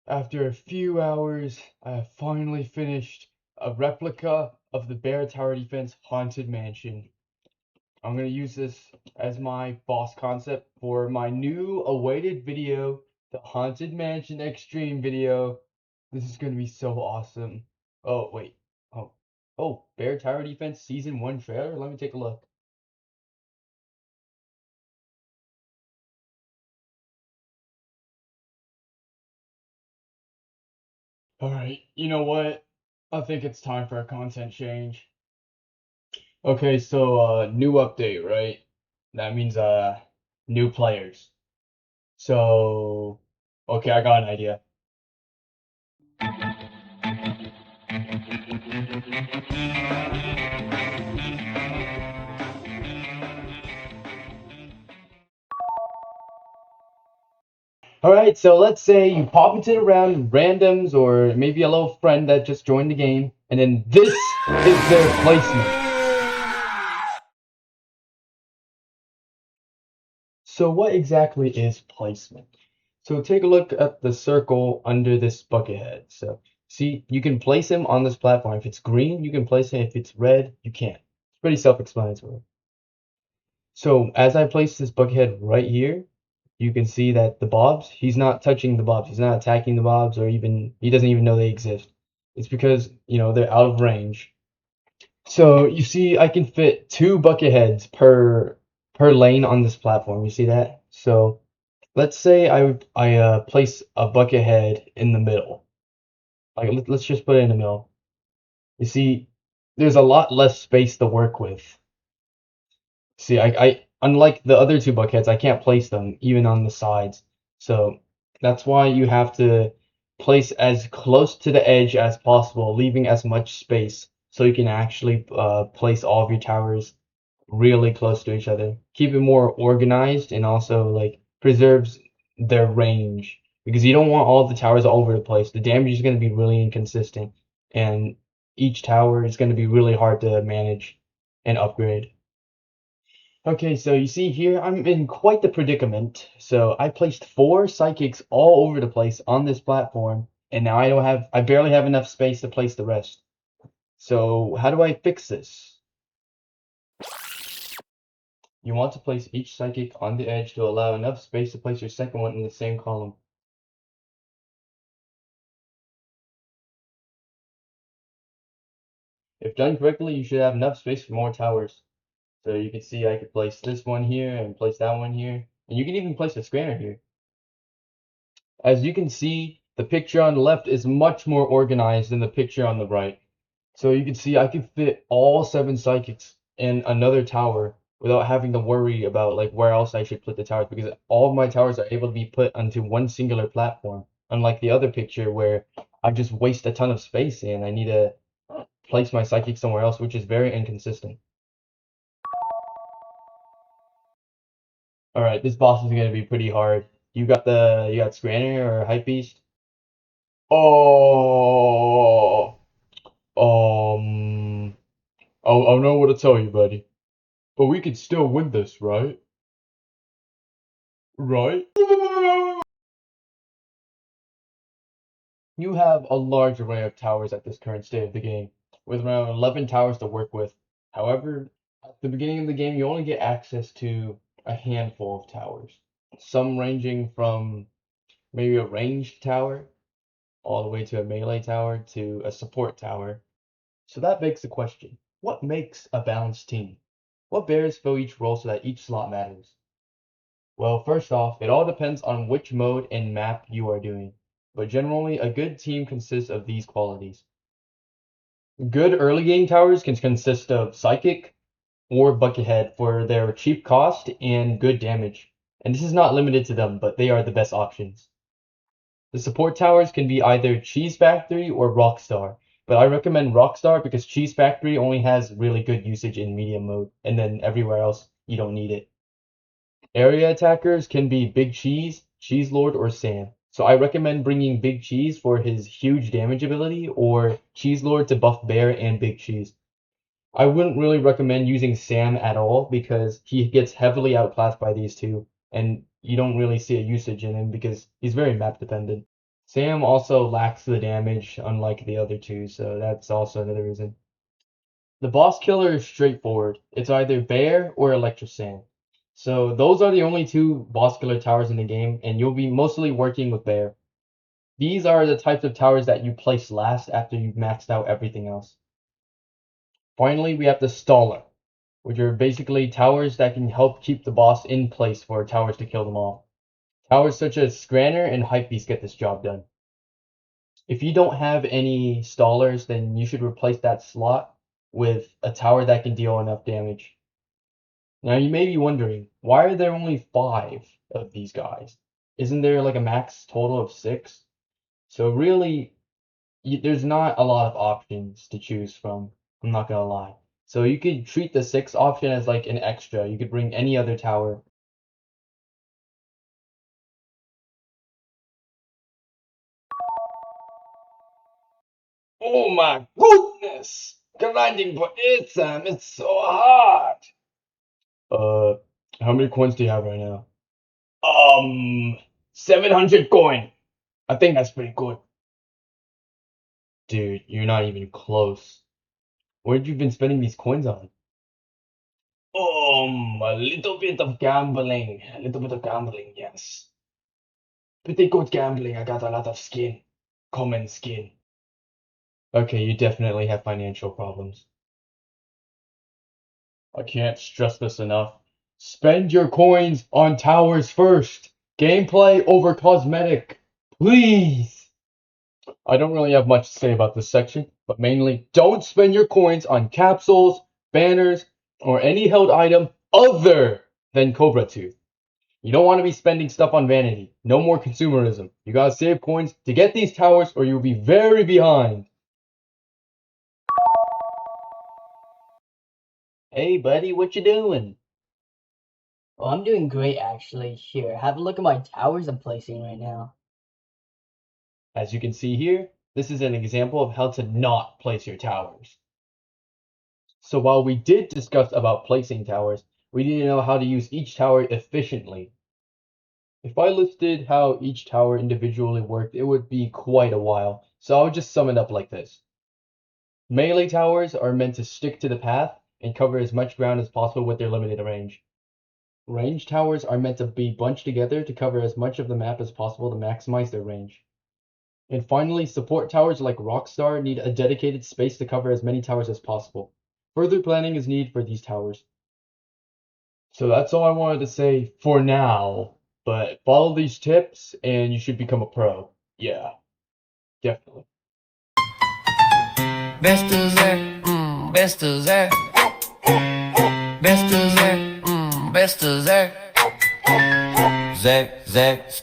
After a few hours, I have finally finished a replica of the Bear Tower Defense Haunted Mansion. I'm going to use this as my boss concept for my new awaited video, the Haunted Mansion Extreme video. This is going to be so awesome. Oh, wait. Oh, Bear Tower Defense Season 1 trailer? Let me take a look. Alright, you know what? I think it's time for a content change. Okay, so new update, right? That means new players. So okay, I got an idea. Alright, so let's say you pop into the round randoms or maybe a little friend that just joined the game, and then this is their placement. So what exactly is placement? So take a look at the circle under this bucket head. So see, you can place him on this platform. If it's green, you can place him. If it's red, you can't. It's pretty self-explanatory. So as I place this bucket head right here, you can see that the bobs, he's not touching the bobs. He's not attacking the bobs, or even he doesn't even know they exist. It's because, they're out of range. So you see, I can fit two bucket heads per lane on this platform. You see that? So let's say I place a bucket head in the middle. Like let's just put it in the middle. You see, there's a lot less space to work with. See, I unlike the other two buckheads, I can't place them even on the sides. So that's why you have to place as close to the edge as possible, leaving as much space so you can actually place all of your towers really close to each other. Keep it more organized and also like preserves their range because you don't want all the towers all over the place. The damage is going to be really inconsistent, and each tower is going to be really hard to manage and upgrade. Okay, so you see here, I'm in quite the predicament. So I placed four psychics all over the place on this platform, and now I barely have enough space to place the rest. So how do I fix this? You want to place each psychic on the edge to allow enough space to place your second one in the same column. If done correctly, you should have enough space for more towers. So you can see I could place this one here and place that one here. And you can even place a scanner here. As you can see, the picture on the left is much more organized than the picture on the right. So you can see I can fit all seven psychics in another tower without having to worry about like where else I should put the towers because all of my towers are able to be put onto one singular platform. Unlike the other picture where I just waste a ton of space and I need to place my psychic somewhere else, which is very inconsistent. All right, this boss is gonna be pretty hard. You got Scanner or Hype Beast? Oh, um, I'll know what to tell you, buddy. But we can still win this, right? Right? You have a large array of towers at this current state of the game, with around 11 towers to work with. However, at the beginning of the game, you only get access to a handful of towers, some ranging from maybe a ranged tower all the way to a melee tower to a support tower. So that begs the question, what makes a balanced team? What bears fill each role so that each slot matters? Well, first off, it all depends on which mode and map you are doing, but generally a good team consists of these qualities. Good early game towers can consist of Psychic or Buckethead for their cheap cost and good damage, and this is not limited to them, but they are the best options. The support towers can be either Cheese Factory or Rockstar, but I recommend Rockstar because Cheese Factory only has really good usage in medium mode, and then everywhere else you don't need it. Area attackers can be Big Cheese, Cheese Lord, or Sam. So I recommend bringing Big Cheese for his huge damage ability, or Cheese Lord to buff Bear and Big Cheese. I wouldn't really recommend using Sam at all because he gets heavily outclassed by these two, and you don't really see a usage in him because he's very map dependent. Sam also lacks the damage, unlike the other two, so that's also another reason. The boss killer is straightforward. It's either Bear or Electro Sand. So those are the only two boss killer towers in the game, and you'll be mostly working with Bear. These are the types of towers that you place last after you've maxed out everything else. Finally, we have the Staller, which are basically towers that can help keep the boss in place for towers to kill them off. Towers such as Scranner and Hypebeast get this job done. If you don't have any Stallers, then you should replace that slot with a tower that can deal enough damage. Now you may be wondering, why are there only 5 of these guys? Isn't there like a max total of 6? So really, there's not a lot of options to choose from. I'm not gonna lie. So you could treat the 6 option as like an extra. You could bring any other tower. Oh my goodness! Grinding for exam, it's so hard. Uh, how many coins do you have right now? 700 coin. I think that's pretty good. Dude, you're not even close. What have you been spending these coins on? A little bit of gambling. A little bit of gambling, yes. Pretty good gambling. I got a lot of skin. Common skin. Okay, you definitely have financial problems. I can't stress this enough. Spend your coins on towers first. Gameplay over cosmetic. Please. I don't really have much to say about this section, but mainly don't spend your coins on capsules, banners, or any held item other than Cobra Tooth. You don't want to be spending stuff on vanity. No more consumerism. You gotta save coins to get these towers or you'll be very behind. Hey buddy, what you doing? Oh, I'm doing great actually. Here, have a look at my towers I'm placing right now. As you can see here, this is an example of how to not place your towers. So while we did discuss about placing towers, we need to know how to use each tower efficiently. If I listed how each tower individually worked, it would be quite a while, so I'll just sum it up like this. Melee towers are meant to stick to the path and cover as much ground as possible with their limited range. Range towers are meant to be bunched together to cover as much of the map as possible to maximize their range. And finally, support towers like Rockstar need a dedicated space to cover as many towers as possible. Further planning is needed for these towers. So that's all I wanted to say for now, but follow these tips and you should become a pro. Yeah, definitely. Beste Zek, beste Zek. Beste Zek, beste Zek. Zek, Zek.